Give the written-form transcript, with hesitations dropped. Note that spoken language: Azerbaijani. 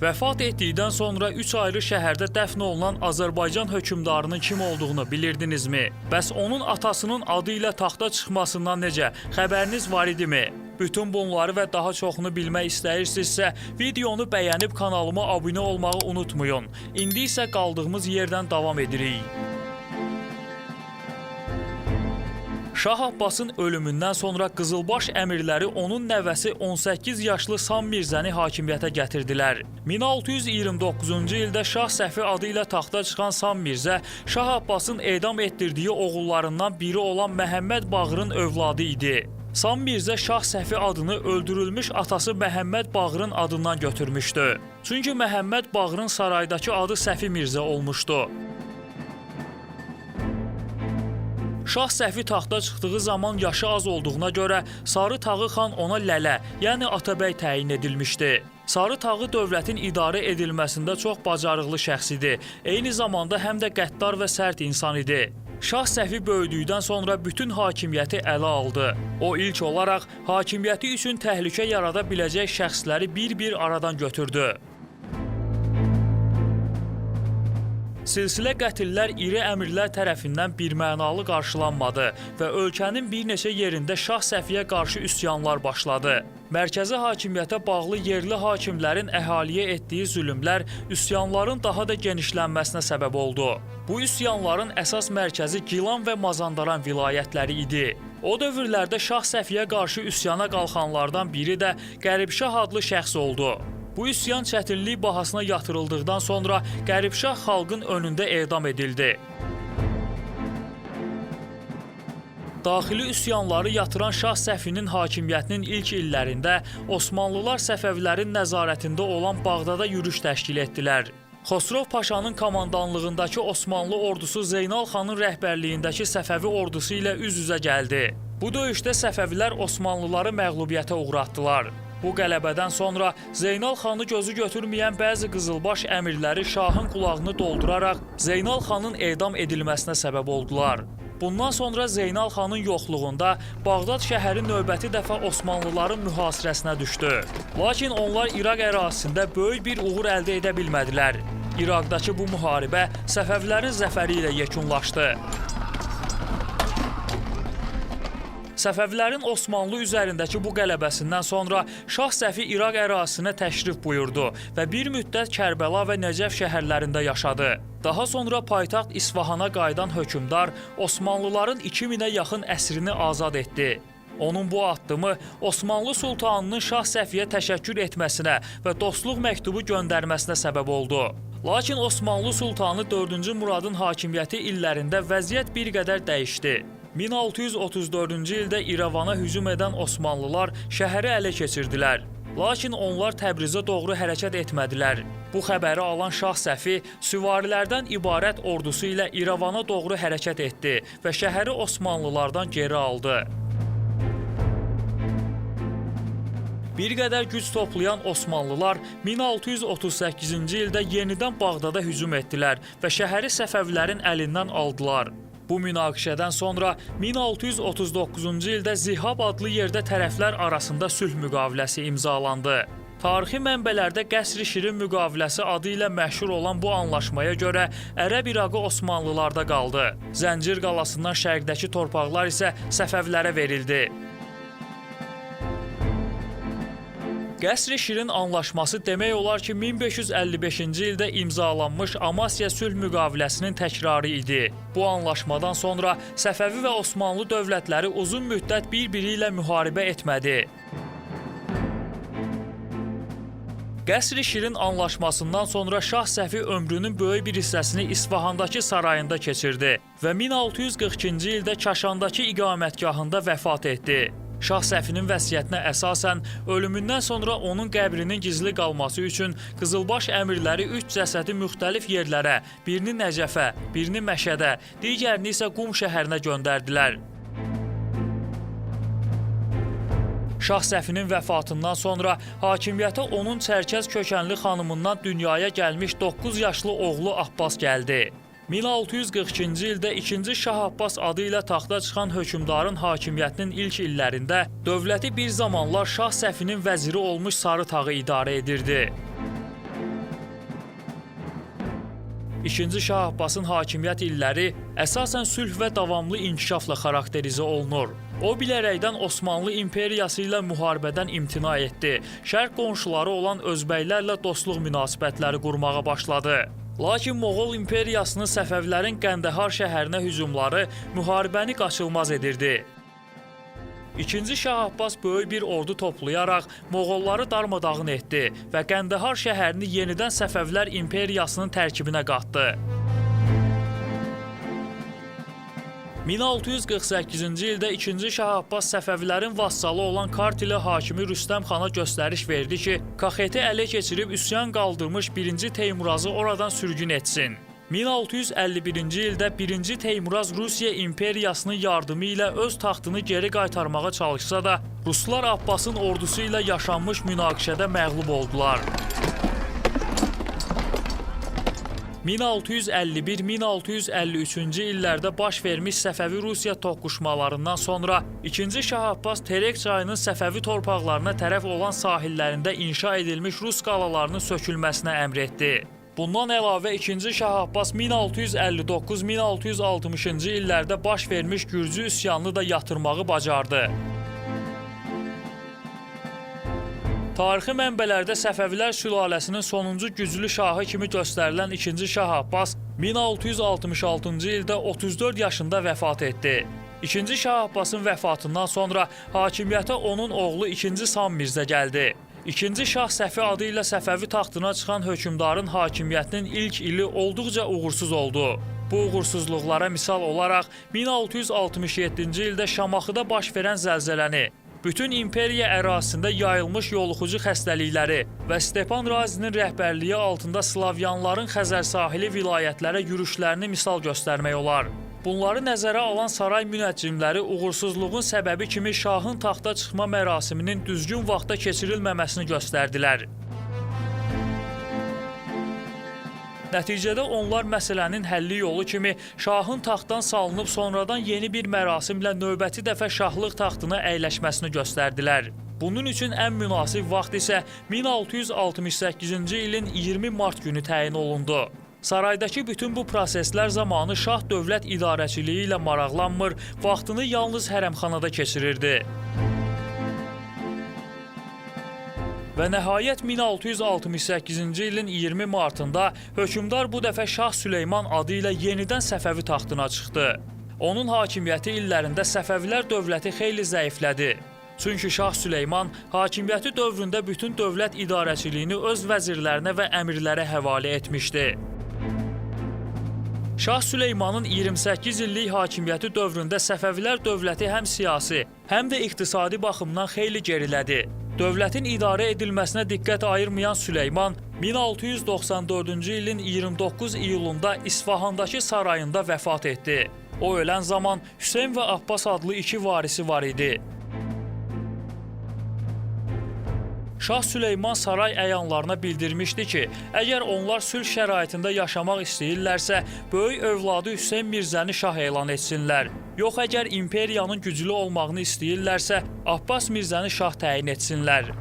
Vəfat etdikdən sonra 3 ayrı şəhərdə dəfn olunan Azərbaycan hökmdarının kim olduğunu bilirdinizmi? Bəs onun atasının adı ilə taxta çıxmasından necə xəbəriniz var idimi? Bütün bunları və daha çoxunu bilmək istəyirsinizsə, videonu bəyənib kanalıma abunə olmağı unutmayın. İndi isə qaldığımız yerdən davam edirik. Şah Abbasın ölümündən sonra Qızılbaş əmirləri onun nəvəsi 18 yaşlı Sam Mirzəni hakimiyyətə gətirdilər. 1629-cu ildə Şah Səfi adı ilə taxta çıxan Sam Mirzə, Şah Abbasın edam etdirdiyi oğullarından biri olan Məhəmməd Bağırın övladı idi. Sam Mirzə Şah Səfi adını öldürülmüş atası Məhəmməd Bağırın adından götürmüşdü. Çünki Məhəmməd Bağırın saraydakı adı Səfi Mirzə olmuşdu. Şah Səfi taxta çıxdığı zaman yaşı az olduğuna görə Sarı Tağı xan ona lələ, yəni Atabəy təyin edilmişdi. Sarı Tağı dövlətin idarə edilməsində çox bacarıqlı şəxs idi. Eyni zamanda həm də qəddar və sərt insan idi. Şah Səfi böyüdükdən sonra bütün hakimiyyəti ələ aldı. O ilk olaraq hakimiyyəti üçün təhlükə yarada biləcək şəxsləri bir-bir aradan götürdü. Silsilə qətillər iri əmirlər tərəfindən birmənalı qarşılanmadı və ölkənin bir neçə yerində Şah Səfiyə qarşı üsyanlar başladı. Mərkəzi hakimiyyətə bağlı yerli hakimlərin əhaliyə etdiyi zülmlər üsyanların daha da genişlənməsinə səbəb oldu. Bu üsyanların əsas mərkəzi Gilan və Mazandaran vilayətləri idi. O dövrlərdə Şah Səfiyə qarşı üsyana qalxanlardan biri də Qəribşah adlı şəxs oldu. Bu üsyan çətinlik bahasına yatırıldıqdan sonra Qəribşah xalqın önündə edam edildi. Daxili üsyanları yatıran Şah Səfinin hakimiyyətinin ilk illərində Osmanlılar Səfəvilərin nəzarətində olan Bağdada yürüş təşkil etdilər. Xosrov Paşanın komandanlığındakı Osmanlı ordusu Zeynal xanın rəhbərliyindəki Səfəvi ordusu ilə üz-üzə gəldi. Bu döyüşdə Səfəvilər Osmanlıları məğlubiyyətə uğratdılar. Bu qələbədən sonra Zeynal xanı gözü götürməyən bəzi qızılbaş əmirləri şahın qulağını dolduraraq Zeynal xanın edam edilməsinə səbəb oldular. Bundan sonra Zeynal xanın yoxluğunda Bağdad şəhəri növbəti dəfə Osmanlıların mühasirəsinə düşdü. Lakin onlar İraq ərazisində böyük bir uğur əldə edə bilmədilər. İraqdakı bu müharibə Səfəvilərin zəfəri ilə yekunlaşdı. Səfəvilərin Osmanlı üzərindəki bu qələbəsindən sonra Şah Səfi İraq ərazisinə təşrif buyurdu və bir müddət Kərbəla və Nəcəf şəhərlərində yaşadı. Daha sonra paytaxt İsfahana qayıdan hökmdar Osmanlıların 2000-ə yaxın əsrini azad etdi. Onun bu addımı Osmanlı sultanının Şah Səfiyə təşəkkür etməsinə və dostluq məktubu göndərməsinə səbəb oldu. Lakin Osmanlı sultanı 4-cü Muradın hakimiyyəti illərində vəziyyət bir qədər dəyişdi. 1634-cü ildə İrəvana hücum edən Osmanlılar şəhəri ələ keçirdilər. Lakin onlar Təbrizə doğru hərəkət etmədilər. Bu xəbəri alan Şah Səfi süvarilərdən ibarət ordusu ilə İrəvana doğru hərəkət etdi və şəhəri Osmanlılardan geri aldı. Bir qədər güc toplayan Osmanlılar 1638-ci ildə yenidən Bağdada hücum etdilər və şəhəri Səfəvilərin əlindən aldılar. Bu münaqişədən sonra 1639-cu ildə Zihab adlı yerdə tərəflər arasında sülh müqaviləsi imzalandı. Tarixi mənbələrdə Qəsr-i Şirin müqaviləsi adı ilə məşhur olan bu anlaşmaya görə Ərəb İraqı Osmanlılarda qaldı. Zəncir qalasından şərqdəki torpaqlar isə Səfəvilərə verildi. Qəsr-i Şirin anlaşması demək olar ki, 1555-ci ildə imzalanmış Amasya sülh müqaviləsinin təkrarı idi. Bu anlaşmadan sonra Səfəvi və Osmanlı dövlətləri uzun müddət bir-biri ilə müharibə etmədi. Qəsr-i Şirin anlaşmasından sonra Şah Səfi ömrünün böyük bir hissəsini İsfahandakı sarayında keçirdi və 1642-ci ildə Kaşandakı iqamətgahında vəfat etdi. Şah Səfinin vəsiyyətinə əsasən ölümündən sonra onun qəbrinin gizli qalması üçün Qızılbaş əmirləri 3 cəsədi müxtəlif yerlərə, birini Nəcəfə, birini Məşədə, digərini isə Qum şəhərinə göndərdilər. Şah Səfinin vəfatından sonra hakimiyyətə onun Çərkəz kökənli xanımından dünyaya gəlmiş 9 yaşlı oğlu Abbas gəldi. 1642-ci ildə 2-ci Şah Abbas adı ilə taxta çıxan hökmdarın hakimiyyətinin ilk illərində dövləti bir zamanlar Şah Səfinin vəziri olmuş Sarı Tağı idarə edirdi. İkinci Şah Abbasın hakimiyyət illəri əsasən sülh və davamlı inkişafla xarakterizə olunur. O bilərəkdən Osmanlı imperiyası ilə müharibədən imtina etdi. Şərq qonşuları olan özbəklərlə dostluq münasibətləri qurmağa başladı. Lakin Moğol imperiyasının Səfəvilərin Qəndəhar şəhərinə hücumları müharibəni qaçılmaz edirdi. İkinci Şah Abbas böyük bir ordu toplayaraq Moğolları darmadağın etdi və Qəndəhar şəhərini yenidən Səfəvilər imperiyasının tərkibinə qatdı. 1648-ci ildə İkinci Şah Abbas Səfəvilərin vassalı olan Kartili hakimi Rüstəm xana göstəriş verdi ki, Kaxeti ələ keçirib üsyan qaldırmış 1-ci Teymurazı oradan sürgün etsin. 1651-ci ildə 1-ci Teymuraz Rusiya imperiyasının yardımı ilə öz taxtını geri qaytarmağa çalışsa da, Ruslar Abbasın ordusu ilə yaşanmış münaqişədə məğlub oldular. 1651-1653-cü illərdə baş vermiş Səfəvi-Rusiya toqquşmalarından sonra İkinci Şah Abbas Terek çayının Səfəvi torpaqlarına tərəf olan sahillərində inşa edilmiş Rus qalalarının sökülməsinə əmr etdi. Bundan əlavə İkinci Şah Abbas 1659-1660-cı illərdə baş vermiş Gürcü üsyanını da yatırmağı bacardı. Tarixi mənbələrdə Səfəvilər sülaləsinin sonuncu güclü şahı kimi göstərilən İkinci Şah Abbas 1666-cı ildə 34 yaşında vəfat etdi. İkinci Şah Abbasın vəfatından sonra hakimiyyətə onun oğlu İkinci Sam Mirzə gəldi. İkinci Şah Səfi adı ilə Səfəvi taxtına çıxan hökmdarın hakimiyyətinin ilk ili olduqca uğursuz oldu. Bu uğursuzluqlara misal olaraq 1667-ci ildə Şamaxıda baş verən zəlzələni, bütün imperiya ərazisində yayılmış yoluxucu xəstəlikləri və Stepan Razinin rəhbərliyi altında Slavyanların Xəzər sahili vilayətlərə yürüşlərini misal göstərmək olar. Bunları nəzərə alan saray münəccimləri uğursuzluğun səbəbi kimi şahın taxta çıxma mərasiminin düzgün vaxtda keçirilməməsini göstərdilər. Nəticədə onlar məsələnin həlli yolu kimi şahın taxtdan salınıb sonradan yeni bir mərasimlə növbəti dəfə şahlıq taxtına əyləşməsini göstərdilər. Bunun üçün ən münasib vaxt isə 1668-ci ilin 20 mart günü təyin olundu. Saraydakı bütün bu proseslər zamanı şah dövlət idarəçiliyi ilə maraqlanmır, vaxtını yalnız hərəmxanada keçirirdi. Və nəhayət 1668-ci ilin 20 martında hökmdar bu dəfə Şah Süleyman adı ilə yenidən Səfəvi taxtına çıxdı. Onun hakimiyyəti illərində Səfəvilər dövləti xeyli zəiflədi. Çünki Şah Süleyman hakimiyyəti dövründə bütün dövlət idarəçiliyini öz vəzirlərinə və əmirlərə həvalə etmişdi. Şah Süleymanın 28 illik hakimiyyəti dövründə Səfəvilər dövləti həm siyasi, həm də iqtisadi baxımdan xeyli gerilədi. Dövlətin idarə edilməsinə diqqət ayırmayan Süleyman 1694-cü ilin 29 iyulunda İsfahandakı sarayında vəfat etdi. O ölən zaman Hüseyn və Abbas adlı iki varisi var idi. Şah Süleyman saray əyanlarına bildirmişdi ki, əgər onlar sülh şəraitində yaşamaq istəyirlərsə, böyük övladı Hüseyn Mirzəni şah elan etsinlər. Yox, əgər imperiyanın güclü olmağını istəyirlərsə, Abbas Mirzəni şah təyin etsinlər.